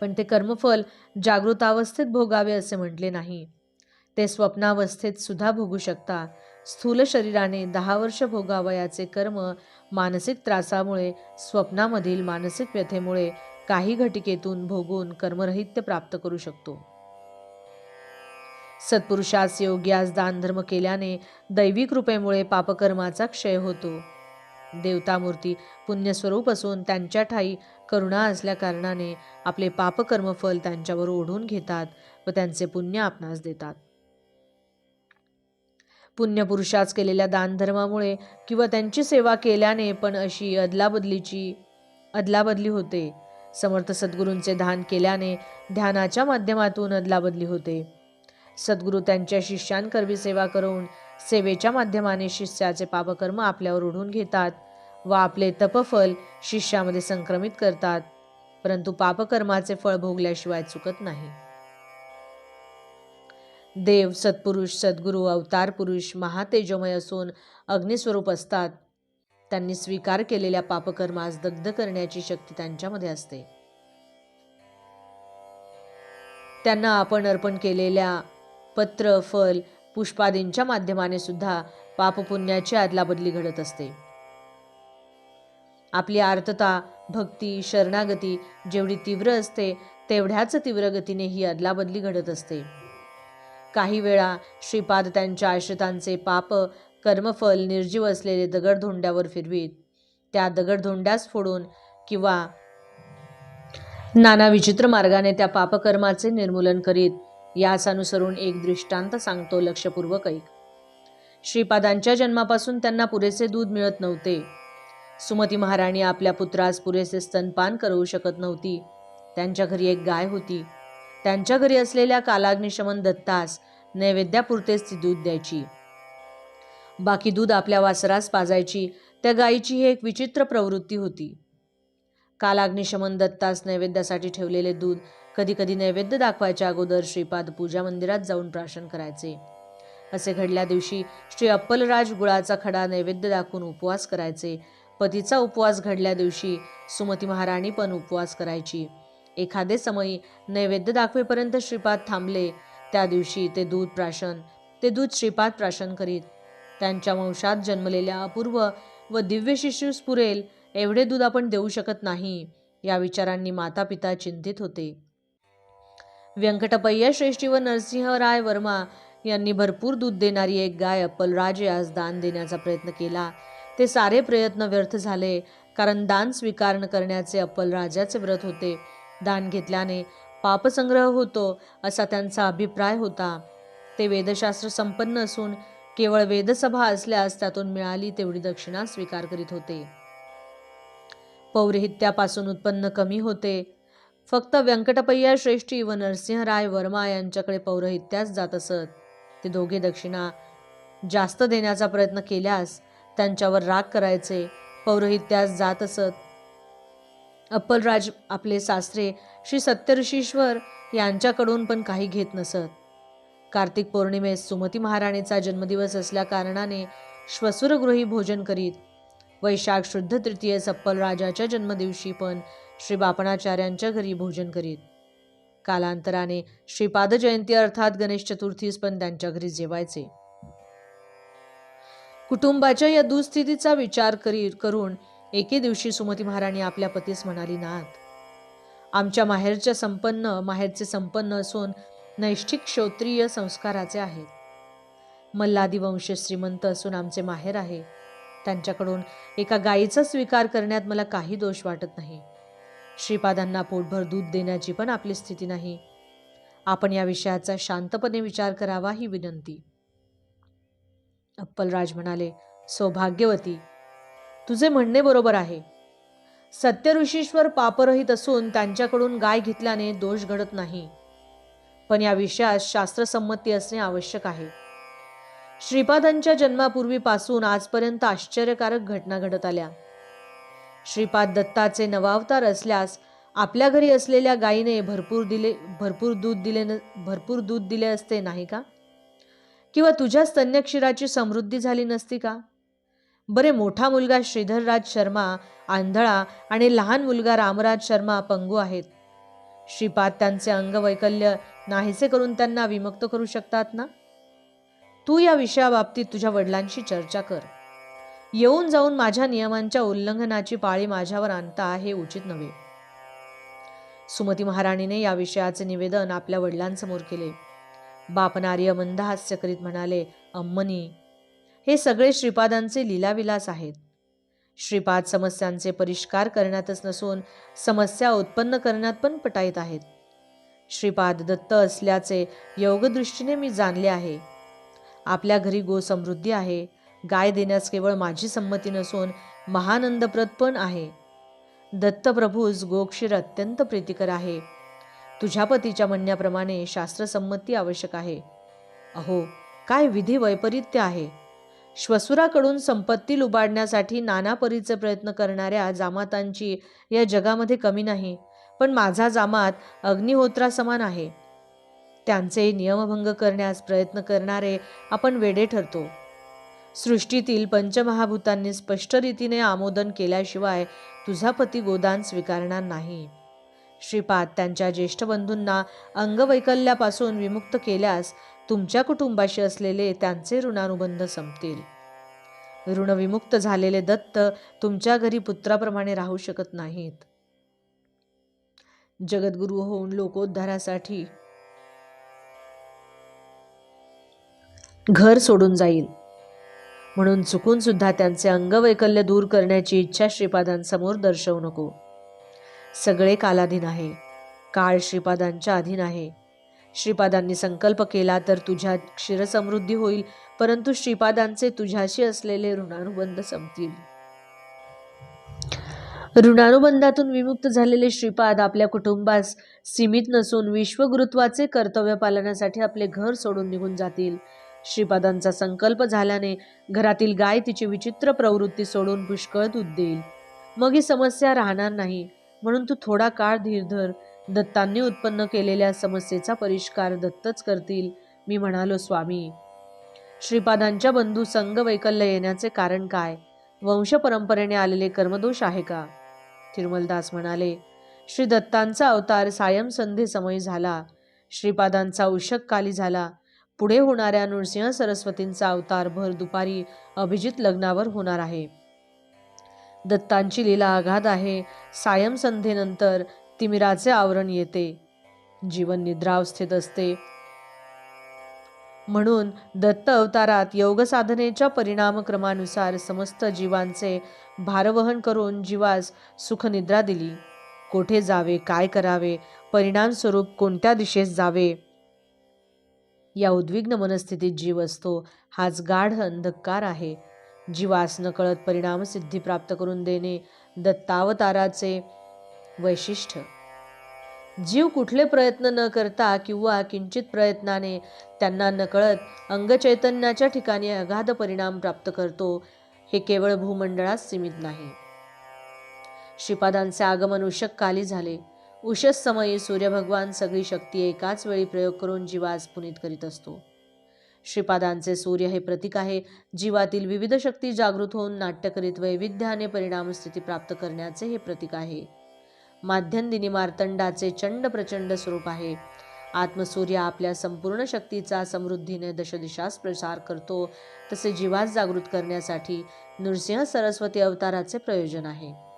पण ते कर्मफल जागृतावस्थेत भोगावे असे म्हटले नाही. ते स्वप्नावस्थेत सुद्धा भोगू शकता. स्थूल शरीराने 10 वर्ष भोगावयाचे कर्म मानसिक त्रासामुळे, स्वप्नामधील मानसिक व्यथेमुळे काही घटिकेतून भोगून कर्मरहित्य प्राप्त करू शकतो. सत्पुरुषास योग्यास दानधर्म केल्याने दैवी कृपेमुळे पापकर्माचा क्षय होतो. देवतामूर्ती पुण्यस्वरूप असून त्यांच्या ठाई करुणा असल्या कारणाने आपले पापकर्मफल त्यांच्यावर ओढून घेतात व त्यांचे पुण्य आपणास देतात. पुण्यपुरुषास केलेल्या दानधर्मामुळे किंवा त्यांची सेवा केल्याने पण अशी अदलाबदली होते. समर्थ सद्गुरूंचे ध्यान केल्याने ध्यानाच्या माध्यमातून अदलाबदली होते. सद्गुरू त्यांच्या शिष्यांकरवी सेवा करून सेवेच्या माध्यमाने शिष्याचे पापकर्म आपल्यावर ओढून घेतात व आपले तपफल शिष्यामध्ये संक्रमित करतात, परंतु पापकर्माचे फळ भोगल्याशिवाय चुकत नाही. देव, सत्पुरुष, सद्गुरू, अवतार पुरुष महातेजोमय असून अग्निस्वरूप असतात. त्यांनी स्वीकार केलेल्या पापकर्मास दग्ध करण्याची शक्ती त्यांच्यामध्ये असते. त्यांना आपण अर्पण केलेल्या पत्र, फल, पुष्पादींच्या माध्यमाने सुद्धा पापपुण्याची अदलाबदली घडत असते. आपली आर्तता, भक्ती, शरणागती जेवढी तीव्र असते तेवढ्याच तीव्र गतीने ही अदलाबदली घडत असते. काही वेळा श्रीपाद त्यांच्या आश्रितांचे पाप कर्मफल निर्जीव असलेले दगडधोंड्यावर फिरवीत, त्या दगडधोंड्यास फोडून किंवा नाना विचित्र मार्गाने त्या पापकर्माचे निर्मूलन करीत. यास अनुसरून एक दृष्टांत सांगतो लक्षपूर्वक ऐक. श्रीपादांच्या जन्मापासून त्यांना पुरेसे दूध मिळत नव्हते. सुमती महाराणी आपल्या पुत्रास पुरेसे स्तनपान करू शकत नव्हती. त्यांच्या घरी एक गाय होती. त्यांच्या घरी असलेल्या कालाग्निशमन दत्तास नैवेद्यापुरतेच ती दूध द्यायची. बाकी दूध आपल्या वासरास पाजायची. त्या गायीची ही एक विचित्र प्रवृत्ती होती. कालाग्निशमन दत्तास नैवेद्यासाठी ठेवलेले दूध कधी कधी नैवेद्य दाखवायच्या अगोदर श्रीपाद पूजा मंदिरात जाऊन प्राशन करायचे. असे घडल्या दिवशी श्री अप्पलराज गुळाचा खडा नैवेद्य दाखवून उपवास करायचे. पतीचा उपवास घडल्या दिवशी सुमती महाराणी पण उपवास करायची. एखादे समयी नैवेद्य दाखवेपर्यंत श्रीपाद थांबले. त्या दिवशी ते दूध श्रीपाद प्राशन करीत. त्यांच्या वंशात जन्मलेल्या अपूर्व व दिव्य शिशूस पुरेल एवढे दूध आपण देऊ शकत नाही, या विचारांनी माता पिता चिंतित होते. व्यंकटपय्या श्रेष्ठी व नरसिंहराय वर्मा यांनी भरपूर दूध देणारी एक गाय अप्पलराज यास दान देण्याचा प्रयत्न केला. ते सारे प्रयत्न व्यर्थ झाले, कारण दान स्वीकार न करण्याचे अप्पलराजाचे व्रत होते. दान घेतल्याने पापसंग्रह होतो असा त्यांचा अभिप्राय होता. ते वेदशास्त्र संपन्न असून केवळ वेदसभा असल्यास त्यातून मिळाली तेवढी दक्षिणा स्वीकार करीत होते. पौरोहित्यापासून उत्पन्न कमी होते. फक्त व्यंकटपय्या श्रेष्ठी व नरसिंहराय वर्मा यांच्याकडे पौरोहित्यास जात असत. ते दोघे दक्षिणा जास्त देण्याचा प्रयत्न केल्यास त्यांच्यावर राग करायचे. पौरोहित्यास जात असत. अप्पलराज आपले सासरे श्री सत्यऋषीश्वर यांच्याकडून पण काही घेत नसत. कार्तिक पौर्णिमेस सुमती महाराणीचा जन्मदिवस असल्या कारणाने श्वसुरगृही भोजन करीत. वैशाख शुद्ध तृतीयेस अप्पलराजाच्या जन्मदिवशी पण श्री बापणाचार्यांच्या घरी भोजन करीत. कालांतराने श्रीपाद जयंती अर्थात गणेश चतुर्थीस पण त्यांच्या घरी जेवायचे. कुटुंबाच्या या दुस्थितीचा विचार करून एके दिवशी सुमती महाराणी आपल्या पतीस म्हणाली, नाथ, आमच्या माहेरचे संपन्न असून नैष्ठिक क्षत्रिय संस्काराचे आहेत. मल्लादी वंश श्रीमंत असून आमचे माहेर आहे. त्यांच्याकडून एका गायीचा स्वीकार करण्यात मला काही दोष वाटत नाही. श्रीपादांना पोटभर दूध देण्याची पण आपली स्थिती नाही. आपण या विषयाचा शांतपणे विचार करावा ही विनंती. अप्पलराज म्हणाले, सौभाग्यवती, तुझे म्हणणे बरोबर आहे. सत्यऋषीश्वर पापरहित असून त्यांच्याकडून गाय घेतल्याने दोष घडत नाही. पण या विषयात शास्त्रसंमती असणे आवश्यक आहे. श्रीपादांच्या जन्मापूर्वीपासून आजपर्यंत आश्चर्यकारक घटना घडत आल्या. श्रीपाद दत्ताचे नवावतार असल्यास आपल्या घरी असलेल्या गायीने भरपूर दूध दिले असते नाही का? किंवा तुझ्या स्तन्यक्षीराची समृद्धी झाली नसती का? बरे, मोठा मुलगा श्रीधरराज शर्मा आंधळा आणि लहान मुलगा रामराज शर्मा पंगू आहेत. श्रीपाद त्यांचे अंगवैकल्य नाहीसे करून त्यांना विमुक्त करू शकतात ना? तू या विषयाबाबतीत तुझ्या वडिलांशी चर्चा कर. येऊन जाऊन माझ्या नियमांच्या उल्लंघनाची पाळी माझ्यावर आणता हे उचित नव्हे. सुमती महाराणीने या विषयाचे निवेदन आपल्या वडिलांसमोर केले. बापनार्य मंदहास्य करीत म्हणाले, अम्मनी, हे सगळे श्रीपादांचे लीलाविलास आहेत. श्रीपाद समस्यांचे परिष्कार करण्यातच नसून समस्या उत्पन्न करण्यात पण पटाईत आहेत. श्रीपाद दत्त असल्याचे योगदृष्टीने मी जाणले आहे. आपल्या घरी गोसमृद्धी आहे. गाय देण्यास केवळ माझी संमती नसून महानंदप्रद पण आहे. दत्तप्रभूस गोक्षीर अत्यंत प्रीतिकर आहे. तुझ्या पतीच्या म्हणण्याप्रमाणे शास्त्रसंमती आवश्यक आहे. अहो, काय विधी वैपरीत्य आहे. श्वसुराकडून संपत्ती लुबाडण्यासाठी नाना परीचे प्रयत्न करणाऱ्या जामातांची या जगामध्ये कमी नाही, पण माझा जामात अग्निहोत्रा आहे. त्यांचे नियमभंग करण्यास प्रयत्न करणारे आपण वेडे ठरतो. सृष्टीतील पंचमहाभूतांनी स्पष्ट रीतीने आमोदन केल्याशिवाय तुझा पती गोदान स्वीकारणार नाही. श्रीपाद त्यांच्या ज्येष्ठ बंधूंना अंगवैकल्यापासून विमुक्त केल्यास तुमच्या कुटुंबाशी असलेले त्यांचे ऋणानुबंध संपतील. ऋणविमुक्त झालेले दत्त तुमच्या घरी पुत्राप्रमाणे राहू शकत नाहीत. जगद्गुरू होऊन लोकोद्धारासाठी घर सोडून जाईल म्हणून चुकून सुद्धा त्यांचे अंगवैकल्य दूर करण्याची इच्छा श्रीपादांसमोर दर्शवू नको. सगळे कालाधीन आहे. काळ श्रीपादांच्या अधीन आहे. श्रीपादांनी संकल्प केला तर तुझ्यात क्षीरसमृद्धी होईल, परंतु श्रीपादांचे तुझ्याशी असलेले ऋणानुबंध संपतील. ऋणानुबंधातून विमुक्त झालेले श्रीपाद आपल्या कुटुंबास सीमित नसून विश्वगुरुत्वाचे कर्तव्य पालनासाठी आपले घर सोडून निघून जातील. श्रीपादांचा संकल्प झाल्याने घरातील गाय तिची विचित्र प्रवृत्ती सोडून पुष्कळ दूध देईल. मग ही समस्या राहणार नाही. म्हणून तू थोडा काळ धीर धर. दत्तांनी उत्पन्न केलेल्या समस्येचा परिष्कार दत्तच करतील. मी म्हणालो, स्वामी, श्रीपादांच्या बंधू संग वैकल्य येण्याचे कारण काय? वंश परंपरेने आलेले कर्मदोष आहे का? तिरुमलदास म्हणाले, श्री दत्तांचा अवतार सायं संधे समय झाला. श्रीपादांचा उषक काली झाला. पुढे होणाऱ्या नृसिंह सरस्वतींचा अवतार भर दुपारी अभिजित लग्नावर होणार आहे. दत्तांची लीला अगाध आहे. सायं संध्येनंतर तिमिराचे आवरण येते. जीवन निद्रावस्थेत असते. म्हणून दत्त अवतारात योग साधनेच्या परिणामक्रमानुसार समस्त जीवांचे भारवहन करून जीवास सुखनिद्रा दिली. कोठे जावे, काय करावे, परिणामस्वरूप कोणत्या दिशेस जावे, या उद्विग्न मनस्थितीत जीव असतो. हाच गाढ अंधकार आहे. जीवास नकळत परिणाम सिद्धी प्राप्त करून देणे दत्तावताराचे वैशिष्ट्य. जीव कुठले प्रयत्न न करता किंवा किंचित प्रयत्नाने त्यांना नकळत अंगचैतन्याच्या ठिकाणी अगाध परिणाम प्राप्त करतो. हे केवळ भूमंडळात सीमित नाही. श्रीपादांचे आगमन उषक काली झाले. उषस समयी सूर्यभगवान सगळी शक्ती एकाच वेळी प्रयोग करून जीवास पुनीत करीत असतो. श्रीपादांचे सूर्य हे प्रतीक आहे. जीवातील विविध शक्ती जागृत होऊन नाट्य करीत वैविध्याने परिणाम स्थिती प्राप्त करण्याचे हे प्रतीक आहे. माध्यंदिनी मार्तंडाचे चंड प्रचंड स्वरूप आहे. आत्मसूर्य आपल्या संपूर्ण शक्तीचा समृद्धीने दशदिशास प्रसार करतो. तसे जीवास जागृत करण्यासाठी नृसिंह सरस्वती अवताराचे प्रयोजन आहे.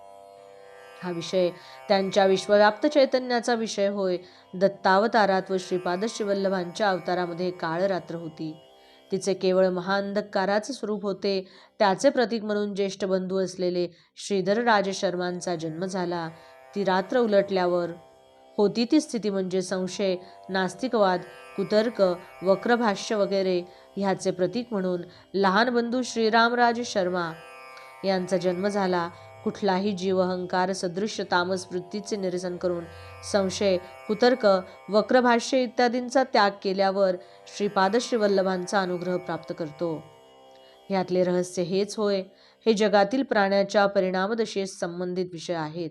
हा विषय त्यांच्या विश्वव्याप्त चैतन्याचा विषय होय. दत्तावतारात व श्रीपाद श्रीवल्लभांच्या अवतारामध्ये काळ रात्र होती. तिचे केवळ महाअंधकाराचे स्वरूप होते. त्याचे प्रतीक म्हणून ज्येष्ठ बंधू असलेले श्रीधर राज शर्मांचा जन्म झाला. ती रात्र उलटल्यावर होती ती स्थिती म्हणजे संशय, नास्तिकवाद, कुतर्क, वक्रभाष्य वगैरे ह्याचे प्रतीक म्हणून लहान बंधू श्रीरामराज शर्मा यांचा जन्म झाला. कुठलाही जीव अहंकार सदृश्य तामस वृत्तीचे निरसन करून संशय, कुतर्क, वक्रभाष्य इत्यादींचा त्याग केल्यावर श्रीपाद श्रीवल्लभांचा अनुग्रह प्राप्त करतो. ह्यातले रहस्य हेच होय. हे जगातील प्राण्याच्या परिणामदशेस संबंधित विषय आहेत.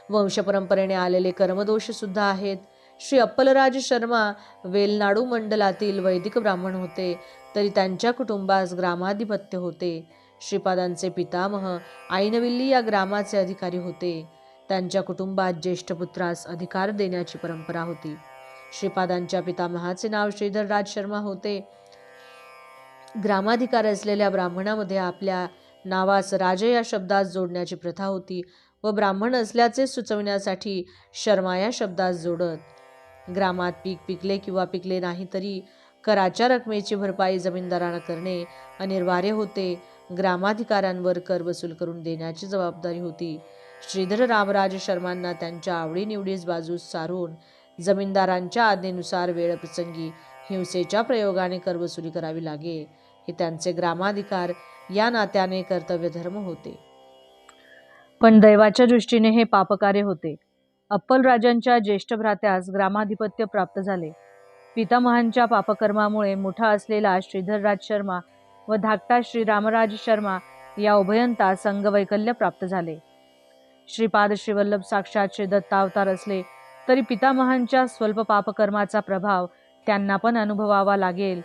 वंशपरंपरेने आलेले कर्मदोष सुद्धा आहेत. श्री अप्पलराज शर्मा वेलनाडू मंडलातील वैदिक ब्राह्मण होते, तरी त्यांच्या कुटुंबास ग्रामाधिपत्य होते. श्रीपादांचे पितामह आईनविल्ली या ग्रामाचे अधिकारी होते. त्यांच्या कुटुंबात ज्येष्ठ पुत्रास अधिकार देण्याची परंपरा होती. श्रीपादांच्या पितामहाचे नाव श्रीधर राज शर्मा होते. ग्रामाधिकार असलेल्या ब्राह्मणामध्ये आपल्या नावास राज या शब्दास जोडण्याची प्रथा होती व ब्राह्मण असल्याचे सुचविण्यासाठी शर्मा या शब्दास जोडत. ग्रामात पीक पिकले किंवा पिकले नाही तरी कराच्या रकमेची भरपाई जमीनदारांना करणे अनिवार्य होते. ग्रामाधिकाऱ्यांवर कर वसूल करून देण्याची जबाबदारी होती. श्रीधर रामराज शर्मांना त्यांच्या आवडीनिवडीस बाजूस सारून जमीनदारांच्या आज्ञेनुसार वेळप्रसंगी हिंसेच्या प्रयोगाने करवसुली करावी लागे, हे त्यांचे ग्रामाधिकार या नात्याने कर्तव्यधर्म होते. पण दैवाच्या दृष्टीने हे पापकार्य होते. अप्पलराजांच्या ज्येष्ठ भ्रात्यास ग्रामाधिपत्य प्राप्त झाले. पितामहांच्या पापकर्मामुळे मोठा असलेला श्रीधरराज शर्मा व धाकटा श्रीरामराज शर्मा या उभयंतास अंगवैकल्य प्राप्त झाले. श्रीपाद श्रीवल्लभ साक्षात श्री दत्तावतार असले तरी पितामहांच्या स्वल्प पापकर्माचा प्रभाव त्यांना पण अनुभवावा लागेल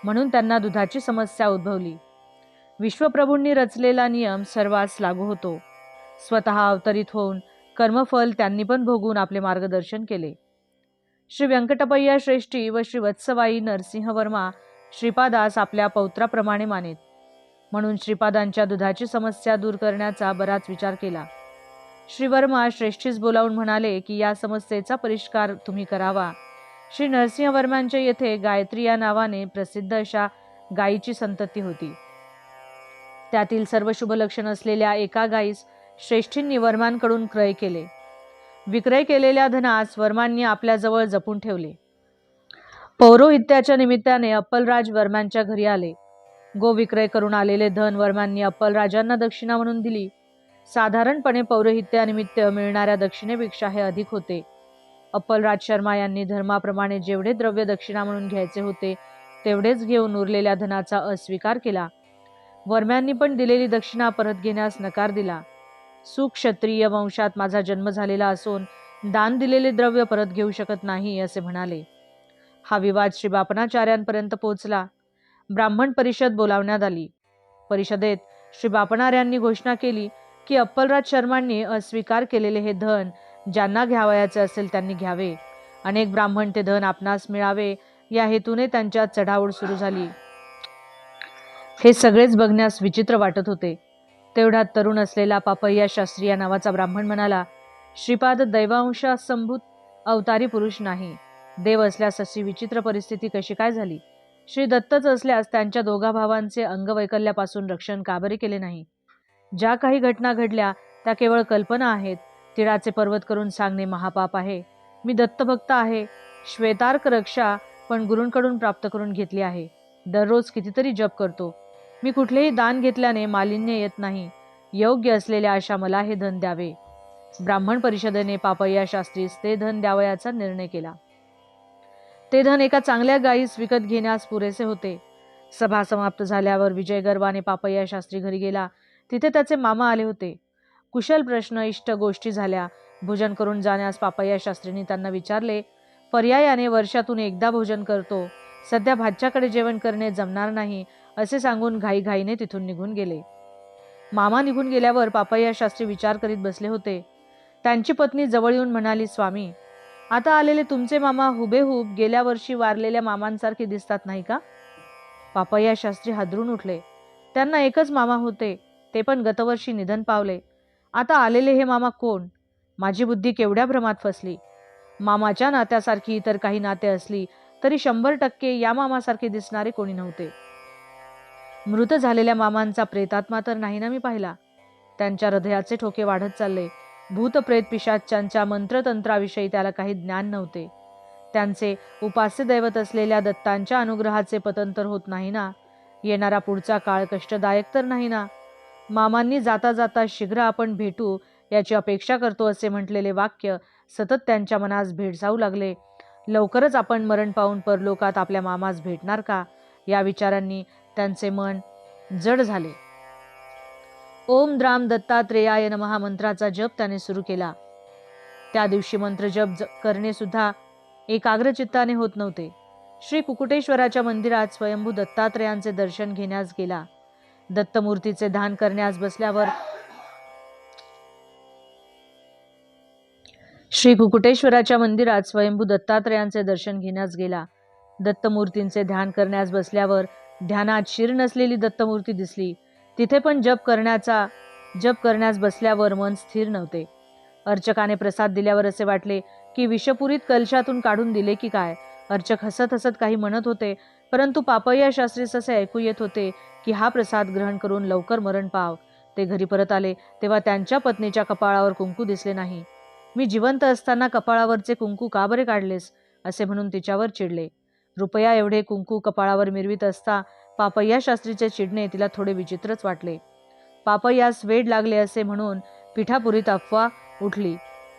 म्हणून त्यांना दुधाची समस्या उद्भवली. विश्वप्रभूंनी रचलेला नियम सर्वांस लागू होतो. स्वतः अवतरित होऊन कर्मफल त्यांनी पण भोगून आपले मार्गदर्शन केले. श्री व्यंकटपय्या श्रेष्ठी व श्री वत्सवाई नरसिंहवर्मा श्रीपादास आपल्या पौत्राप्रमाणे मानेत. म्हणून श्रीपादांच्या दुधाची समस्या दूर करण्याचा बराच विचार केला. श्रीवर्मा श्रेष्ठीस बोलावून म्हणाले की या समस्येचा परिष्कार तुम्ही करावा. श्री नरसिंहवर्मांच्या येथे गायत्री या नावाने प्रसिद्ध अशा गायीची संतती होती. त्यातील सर्व शुभ लक्षण असलेल्या एका गायीस श्रेष्ठींनी वर्मांकडून क्रय केले. विक्रय केलेल्या धनास वर्मांनी आपल्याजवळ जपून ठेवले. पौरोहित्याच्या निमित्ताने अप्पलराज वर्मांच्या घरी आले. गो विक्रय करून आलेले धन वर्मांनी अप्पलराजांना दक्षिणा म्हणून दिली. साधारणपणे पौरोहित्यानिमित्त मिळणाऱ्या दक्षिणेपेक्षा हे अधिक होते. अप्पलराज शर्मा यांनी धर्माप्रमाणे जेवढे द्रव्य दक्षिणा म्हणून घ्यायचे होते तेवढेच घेऊन उरलेल्या धनाचा अस्वीकार केला. वर्म्यांनी पण दिलेली दक्षिणा परत घेण्यास नकार दिला. सुक्षत्रिय वंशात माझा जन्म झालेला असून दान दिलेले द्रव्य परत घेऊ शकत नाही असे म्हणाले. हा विवाद श्री बापनाचार्यांपर्यंत पोहोचला. ब्राह्मण परिषद बोलावण्यात आली. परिषदेत श्री बापणाऱ्यांनी घोषणा केली की अप्पलराज शर्मांनी अस्वीकार केलेले हे धन ज्यांना घ्यावयाचे असेल त्यांनी घ्यावे. अनेक ब्राह्मण ते धन आपणास मिळावे या हेतूने त्यांच्यात चढाओढ सुरू झाली. हे सगळेच बघण्यास विचित्र वाटत होते. तेवढ्यात तरुण असलेला पापय्या शास्त्री या नावाचा ब्राह्मण म्हणाला, श्रीपाद दैवांशासंभूत अवतारी पुरुष नाही. देव असल्यास अशी विचित्र परिस्थिती कशी काय झाली? श्री दत्तच असल्यास त्यांच्या दोघा भावांचे अंगवैकल्यापासून रक्षण का बरे केले नाही? ज्या काही घटना घडल्या त्या केवळ कल्पना आहेत. तिळाचे पर्वत करून सांगणे महापाप आहे. मी दत्तभक्त आहे. श्वेतार्क रक्षा पण गुरूंकडून प्राप्त करून घेतली आहे. दररोज कितीतरी जप करतो. मी कुठलेही दान घेतल्याने मालिन्य येत नाही. योग्य असलेल्या अशा मला हे धन द्यावे. ब्राह्मण परिषदेने पापय्या शास्त्रीस ते धन द्यावयाचा निर्णय केला. ते धन एका चांगल्या गायीस विकत घेण्यास पुरेसे होते. सभा समाप्त झाल्यावर विजय गर्वाने पापय्या शास्त्री घरी गेला. तिथे त्याचे मामा आले होते. कुशल प्रश्न इष्ट गोष्टी झाल्या. भोजन करून जाण्यास पापय्या शास्त्रींनी त्यांना विचारले. पर्यायाने वर्षातून एकदा भोजन करतो. सध्या भाच्याकडे जेवण करणे जमणार नाही असे सांगून घाईघाईने तिथून निघून गेले. मामा निघून गेल्यावर पापय्या शास्त्री विचार करीत बसले होते. त्यांची पत्नी जवळ येऊन म्हणाली, स्वामी, आता आलेले तुमचे मामा हुबेहूब गेल्या वर्षी वारलेल्या मामांसारखे दिसतात नाही का? पापय्या शास्त्री हादरून उठले. त्यांना एकच मामा होते, ते पण गतवर्षी निधन पावले. आता आलेले हे मामा कोण? माझी बुद्धी केवढ्या भ्रमात फसली. मामाच्या नात्यासारखी इतर काही नाते असली तरी 100% या मामासारखे दिसणारे कोणी नव्हते. मृत झालेल्या मामांचा प्रेतात्मा तर नाही ना मी पाहिला. त्यांच्या हृदयाचे ठोके वाढत चालले. भूत प्रेत पिशाच्यांच्या मंत्रतंत्राविषयी त्याला काही ज्ञान नव्हते. त्यांचे उपास्य दैवत असलेल्या दत्तांच्या अनुग्रहाचे पतन तर होत नाही ना. येणारा पुढचा काळ कष्टदायक तर नाही ना. मामांनी जाता जाता शीघ्र आपण भेटू याची अपेक्षा करतो असे म्हटलेले वाक्य सतत त्यांच्या मनास भेडसावू लागले. लवकरच आपण मरण पावून परलोकात आपल्या मामास भेटणार का या विचारांनी त्यांचे मन जड झाले. ओम द्राम दत्तात्रेयाय नमः मंत्राचा जप त्याने सुरू केला. त्या दिवशी मंत्र जप करणे सुद्धा एकाग्र चित्ताने होत नव्हते. श्री कुकुटेश्वराच्या मंदिरात स्वयंभू दत्तात्रेयांचे दर्शन घेण्यास गेला. दत्तमूर्तीचे ध्यान करण्यास बसल्यावर श्री कुकुटेश्वराच्या मंदिरात स्वयंभू दत्तात्रेयांचे दर्शन घेण्यास गेला. दत्तमूर्तींचे ध्यान करण्यास बसल्यावर ध्यानात शिर नसलेली दत्तमूर्ती दिसली. तिथे पण जप करण्यास बसल्यावर मन स्थिर नव्हते. अर्चकाने प्रसाद दिल्यावर असे वाटले की विषपुरीत कलशातून काढून दिले की काय. अर्चक हसत हसत काही म्हणत होते, परंतु पापय्या शास्त्रीस असे ऐकू येत होते की हा प्रसाद ग्रहण करून लवकर मरण पाव. ते घरी परत आले तेव्हा त्यांच्या पत्नीच्या कपाळावर कुंकू दिसले नाही. मी जिवंत असताना कपाळावरचे कुंकू का बरे काढलेस, असे म्हणून तिच्यावर चिडले. रुपया एवढे कुंकू कपाळावर मिरवीत असता पापय्या शास्त्रीचे चिडणे तिला थोडे विचित्रच वाटले. पापय्यास वेड लागले असे म्हणून पिठापुरीत अफवा उठली.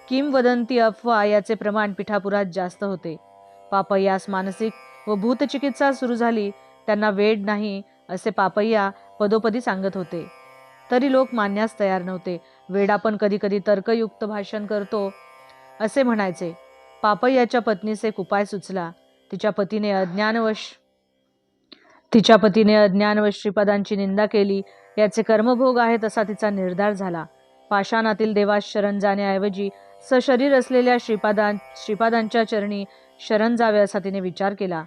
किंवदंती अफवा याचे प्रमाण पिठापुरात जास्त होते. पापय्यास मानसिक व भूतचिकित्सा सुरू झाली. त्यांना वेड नाही असे पापय्या पदोपदी सांगत होते, तरी लोक मानण्यास तयार नव्हते. वेडा पण कधी कधी तर्कयुक्त भाषण करतो असे म्हणायचे. पापय्याच्या पत्नीस एक उपाय सुचला. तिच्या पतीने अज्ञानवश श्रीपादांची निंदा केली. याचे कर्मभोग आहेत असा तिचा निर्धार झाला. पाषाणातील देवास शरण जाण्याऐवजी सशरीर असलेल्या श्रीपादांच्या चरणी शरण जावे असा तिने विचार केला.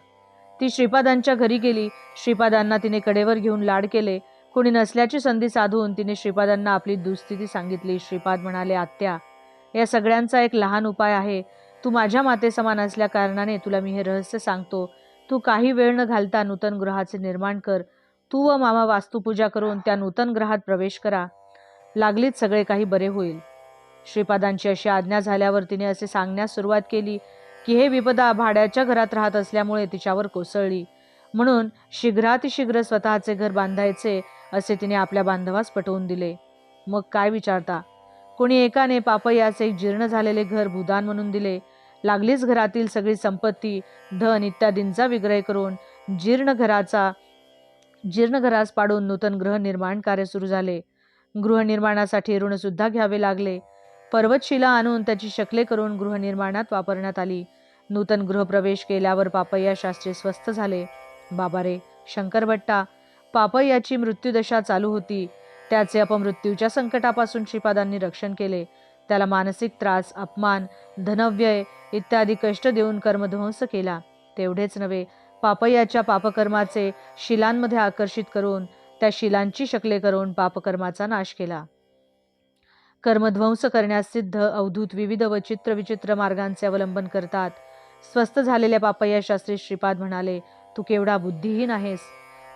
ती श्रीपादांच्या घरी गेली. श्रीपादांना तिने कडेवर घेऊन लाड केले. कोणी नसल्याची संधी साधून तिने श्रीपादांना आपली दुःस्थिती सांगितली. श्रीपाद म्हणाले, आत्या, या सगळ्यांचा एक लहान उपाय आहे. तू माझ्या माते समान असल्या कारणाने तुला मी हे रहस्य सांगतो. तू काही वेळ न घालता नूतन गृहाचे निर्माण कर. तू व मामा वास्तुपूजा करून त्या नूतन गृहात प्रवेश करा. लागलीच सगळे काही बरे होईल. श्रीपादांची अशी आज्ञा झाल्यावर तिने असे सांगण्यास सुरुवात केली की हे विपदा भाड्याच्या घरात राहत असल्यामुळे तिच्यावर कोसळली. म्हणून शीघ्रातिशीघ्र स्वतःचे घर बांधायचे असे तिने आपल्या बांधवास पटवून दिले. मग काय विचारता. कोणी एकाने पापय्याचे एक जीर्ण झालेले घर भूदान म्हणून दिले. लागलीच घरातील सगळी संपत्ती, धन इत्यादींचा विक्रय करून जीर्ण घरास पाडून नूतन गृहनिर्माण कार्य सुरू झाले. गृहनिर्माणासाठी ऋण सुद्धा घ्यावे लागले. पर्वतशिला आणून त्याची शकले करून गृहनिर्माणात वापरण्यात आली. नूतन गृहप्रवेश केल्यावर पापय्या शास्त्री स्वस्थ झाले. बाबा रे, शंकरभट्टा, पापय्याची मृत्यूदशा चालू होती. त्याचे अपमृत्यूच्या संकटापासून श्रीपादांनी रक्षण केले. त्याला मानसिक त्रास, अपमान, धनव्यय इत्यादी कष्ट देऊन कर्मध्वंस केला. तेवढेच नव्हे, पापय्याच्या पापकर्माचे शिलांमध्ये आकर्षित करून त्या शिलांची शकले करून पापकर्माचा नाश केला. कर्मध्वंस करण्यास सिद्ध, अवधूत, विविध व चित्रविचित्र मार्गांचे अवलंबन करतात. स्वस्थ झालेल्या पापय्या शास्त्री श्रीपाद म्हणाले, तू केवढा बुद्धिहीन आहेस.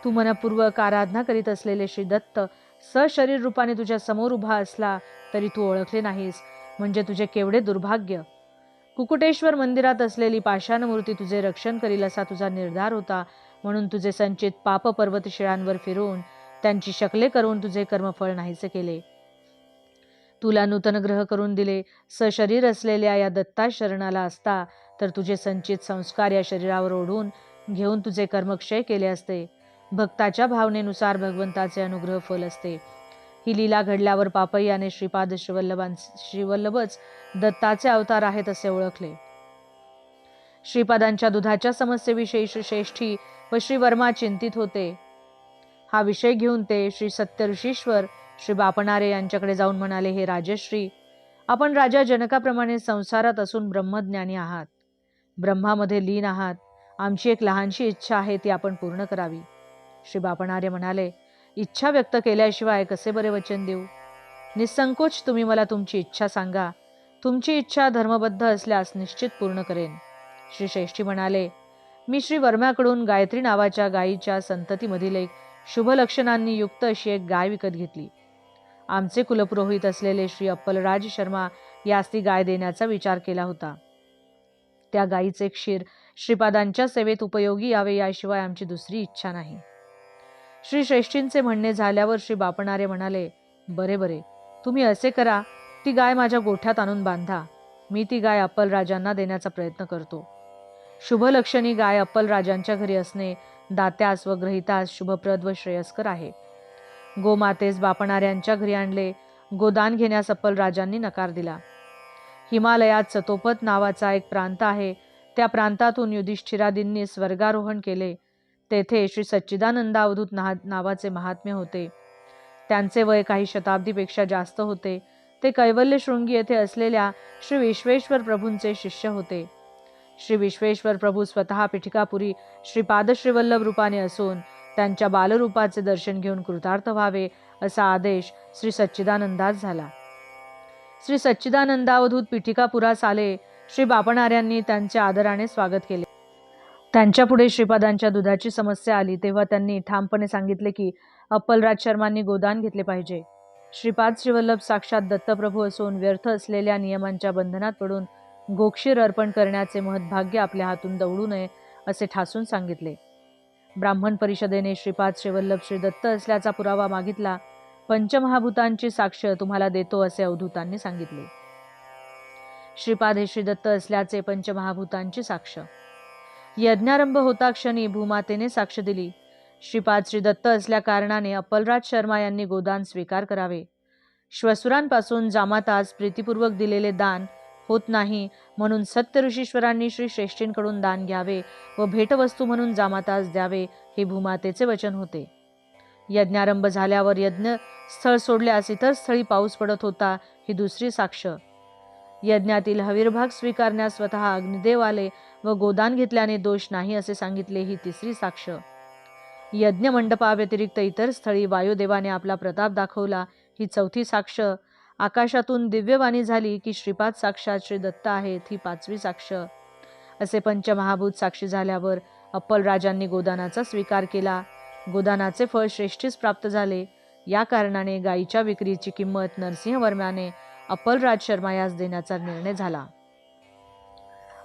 तू मनपूर्वक आराधना करीत असलेले श्री दत्त सशरीर रूपाने तुझ्या समोर उभा असला तरी तू ओळखले नाहीस, म्हणजे तुझे केवढे दुर्भाग्य. कुकुटेश्वर मंदिरात असलेली पाषाण मूर्ती तुझे रक्षण करील असा तुझा निर्धार होता, म्हणून तुझे संचित पाप पर्वत शिळांवर फिरून त्यांची शकले करून तुझे कर्मफळ नाहीसे केले. तुला नूतन ग्रह करून दिले. सशरीर असलेल्या या दत्ता शरणाला असता तर तुझे संचित संस्कार या शरीरावर ओढून घेऊन तुझे कर्मक्षय केले असते. भक्ताच्या भावनेनुसार भगवंताचे अनुग्रह फल असते. ही लीला घडल्यावर पापय्याने श्रीवल्लभच दत्ताचे अवतार आहेत असे ओळखले. श्रीपादांच्या दुधाच्या समस्येविषयी श्री श्रेष्ठी व श्री वर्मा चिंतित होते. हा विषय घेऊन ते श्री सत्य ऋषीश्वर श्री बापणारे यांच्याकडे जाऊन म्हणाले, हे राजश्री, आपण राजा जनकाप्रमाणे संसारात असून ब्रह्मज्ञानी आहात, ब्रह्मामध्ये लीन आहात. आमची एक लहानशी इच्छा आहे, ती आपण पूर्ण करावी. श्री बापणारे म्हणाले, इच्छा व्यक्त केल्याशिवाय कसे बरे वचन देऊ. निसंकोच तुम्ही मला तुमची इच्छा सांगा. तुमची इच्छा धर्मबद्ध असल्यास निश्चित पूर्ण करेन. श्री श्रेष्ठी म्हणाले, मी श्री वर्म्याकडून गायत्री नावाच्या गायीच्या संततीमधील एक शुभ लक्षणांनी युक्त अशी एक गाय विकत घेतली. आमचे कुलपुरोहित असलेले श्री अप्पलराज शर्मा यास ती गाय देण्याचा विचार केला होता. त्या गायीचे क्षीर श्रीपादांच्या सेवेत उपयोगी यावे याशिवाय आमची दुसरी इच्छा नाही. श्री श्रेष्ठींचे म्हणणे झाल्यावर श्री बापणारे म्हणाले, बरे बरे, तुम्ही असे करा, ती गाय माझ्या गोठ्यात आणून बांधा. मी ती गाय अप्पलराजांना देण्याचा प्रयत्न करतो. शुभलक्षणी गाय अप्पलराजांच्या घरी असणे दात्यास व ग्रहितास शुभप्रद व श्रेयस्कर आहे. गोमातेस बापणाऱ्यांच्या घरी आणले. गोदान घेण्यास अप्पलराजांनी नकार दिला. हिमालयात सतोपत नावाचा एक प्रांत आहे. त्या प्रांतातून युधिष्ठिरादींनी स्वर्गारोहण केले. तेथे श्री सच्चिदानंदावधूत नावाचे महात्म्य होते. त्यांचे वय काही शताब्दीपेक्षा जास्त होते. ते कैवल्य शृंगी येथे असलेल्या श्री विश्वेश्वर प्रभूंचे शिष्य होते. श्री विश्वेश्वर प्रभू स्वतः पिठिकापुरी श्रीपाद श्रीवल्लभ रूपाने असून त्यांच्या बालरूपाचे दर्शन घेऊन कृतार्थ व्हावे असा आदेश श्री सच्चिदानंदास झाला. श्री सच्चिदानंदावधूत पिठिकापुरास आले. श्री बापणाऱ्यांनी त्यांचे आदराने स्वागत केले. त्यांच्या पुढे श्रीपादांच्या दुधाची समस्या आली तेव्हा त्यांनी ठामपणे सांगितले की अप्पलराज शर्मांनी गोदान घेतले पाहिजे. श्रीपाद श्रीवल्लभ साक्षात दत्तप्रभू असून व्यर्थ असलेल्या नियमांच्या बंधनात पडून गोक्षीर अर्पण करण्याचे महत्भाग्य आपल्या हातून दवडू नये असे ठासून सांगितले. ब्राह्मण परिषदेने श्रीपाद श्रीवल्लभ श्री दत्त असल्याचा पुरावा मागितला. पंचमहाभूतांची साक्ष तुम्हाला देतो असे अवधूतांनी सांगितले. श्रीपाद हे श्रीदत्त असल्याचे पंचमहाभूतांची साक्ष. यज्ञारंभ होता क्षणी भूमातेने साक्ष दिली. श्रीपाद श्रीदत्त असल्या कारणाने अप्पलराज शर्मा यांनी गोदान स्वीकार करावे. श्वसुरांपासून जामातास प्रीतिपूर्वक दिलेले दान होत नाही म्हणून सत्य ऋषीश्वरांनी श्री श्रेष्ठींकडून दान घ्यावे व भेटवस्तू म्हणून जामातास द्यावे हे भूमातेचे वचन होते. यज्ञारंभ झाल्यावर यज्ञ स्थळ सोडल्यास इतर स्थळी पाऊस पडत होता ही दुसरी साक्ष. यज्ञातील हवीरभाग स्वीकारण्यास स्वतः अग्निदेव आले व गोदान घेतल्याने दोष नाही असे सांगितले ही तिसरी साक्ष. यज्ञ मंडपाव्यतिरिक्त इतर स्थळी वायुदेवाने आपला प्रताप दाखवला ही चौथी साक्ष. आकाशातून दिव्यवाणी झाली की श्रीपाद साक्षात श्री दत्त आहेत ही पाचवी साक्ष. असे पंचमहाभूत साक्षी झाल्यावर अप्पलराजांनी गोदानाचा स्वीकार केला. गोदानाचे फळ श्रेष्ठीस प्राप्त झाले. या कारणाने गायीच्या विक्रीची किंमत नरसिंहवर्म्याने अप्पलराज शर्मा यास देण्याचा निर्णय झाला.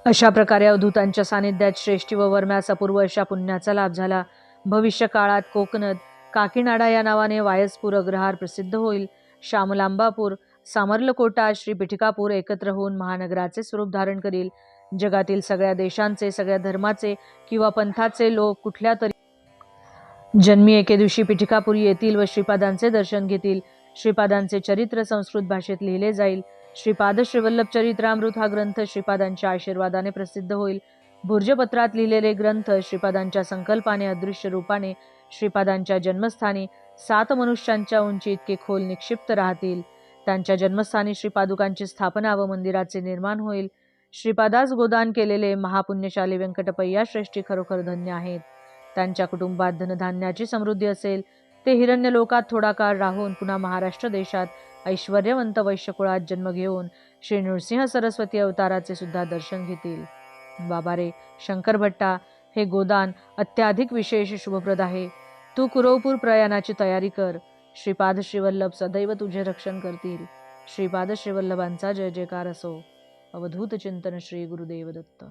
अशा प्रकारे अवधूतांच्या सानिध्यात श्रेष्ठी व वर्म्यास अपूर्व अशा पुण्याचा लाभ झाला. भविष्य काळात कोकणद काकीनाडा या नावाने वायसपूर अग्रहार प्रसिद्ध होईल. श्यामलांबापूर सामर्लकोटा श्री पिठिकापूर एकत्र होऊन महानगराचे स्वरूप धारण करील. जगातील सगळ्या देशांचे सगळ्या धर्माचे किंवा पंथाचे लोक कुठल्या तरी जन्मी एके दिवशी पिठिकापुरी येतील व श्रीपादांचे दर्शन घेतील. श्रीपादांचे चरित्र संस्कृत भाषेत लिहिले जाईल. श्रीपाद श्रीवल्लभ चरित्रामृत हा ग्रंथ श्रीपादांच्या आशीर्वादाने प्रसिद्ध होईल. भुर्जपत्रात लिहिलेले ग्रंथ श्रीपादांच्या संकल्पाने अदृश्य रूपाने श्रीपादांच्या जन्मस्थानी 7 मनुष्यांच्या उंची इतके खोल निक्षिप्त राहतील. त्यांच्या जन्मस्थानी श्रीपादुकांची स्थापना व मंदिराचे निर्माण होईल. श्रीपादास गोदान केलेले महापुण्यशाली व्यंकटपय्या श्रेष्ठी खरोखर धन्य आहेत. त्यांच्या कुटुंबात धनधान्याची समृद्धी असेल. ते हिरण्य लोकात थोडा काळ राहून पुन्हा महाराष्ट्र देशात ऐश्वर्यवंत वैश्यकुळात जन्म घेऊन श्री नृसिंह सरस्वती अवताराचे सुद्धा दर्शन घेतील. बाबा रे शंकर भट्टा, हे गोदान अत्याधिक विशेष शुभप्रद आहे. तू कुरवपूर प्रयाणाची तयारी कर. श्रीपाद श्रीवल्लभ सदैव तुझे रक्षण करतील. श्रीपाद श्रीवल्लभांचा जय जयकार असो. अवधूत चिंतन श्री गुरुदेव दत्त.